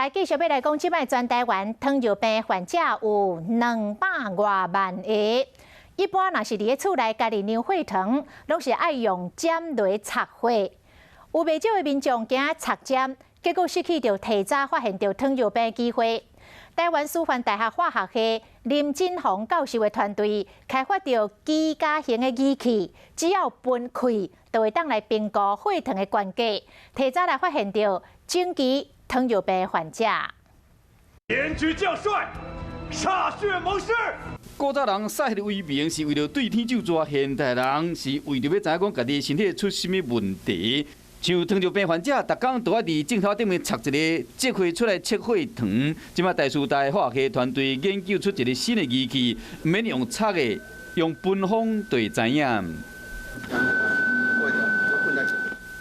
来继续要来讲，即摆全台湾糖尿病患者有200多万个。一般若是伫咧厝内家己酿血糖，拢是爱用针来插血。有袂少的民众惊插针，结果失去着提早发现着糖尿病的机会。台湾师范大学化学系林金宏教授的团队开发着机加型的仪器，只要分开，就会当来评估血糖的关节，提早来发现着紧急糖尿病患者。严局将帅，歃血盟誓。古早人晒的威名是为了对天就抓，现代人是为着要知影讲家己身体出什么问题。像糖尿病患者，逐工都要伫镜头顶面插一个接血出来测血糖。即马台师大化学系团队研究出一个新的仪器，唔免用插的，用分风就会知影。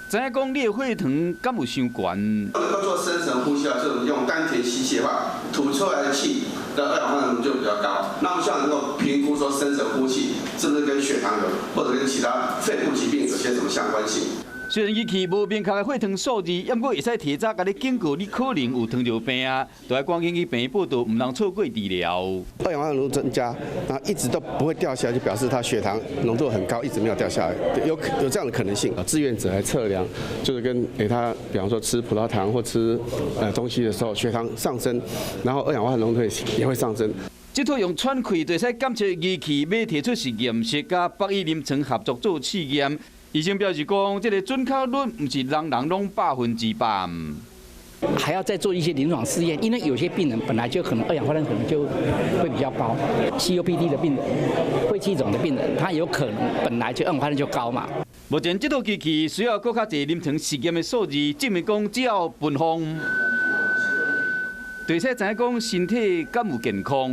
知影讲你的血糖敢有伤悬？能够做深层呼吸啊，这种用丹田吸气的话，吐出来的气的二氧化碳浓度就比较高。那我们希望能够评估说深层呼气是不是跟血糖有，或者跟其他肺部疾病有些什么相关性。虽然仪器无明确的血糖数字，不过会使提早甲你警告你可能有糖尿病啊，就要赶紧去病院报道，唔通错过治疗。二氧化碳浓度增加，然后一直都不会掉下来，就表示它血糖浓度很高，一直没有掉下来，有这样的可能性。志愿者来测量，就是跟给他，比方说吃葡萄糖或吃东西的时候，血糖上升，然后二氧化碳浓度也会上升。这套用喘气就使检测仪器，要提出实验室甲北医临床合作做试验。医生表示讲，这个准确率不是人人拢100%。还要再做一些临床试验，因为有些病人本来就可能二氧化碳可能就会比较高 ，COPD 的病人、肺气肿的病人，他有可能本来就二氧化碳就高嘛。目前这套机器需要更较侪临床实验的数字，证明讲只要分风，就使知影讲身体敢有健康。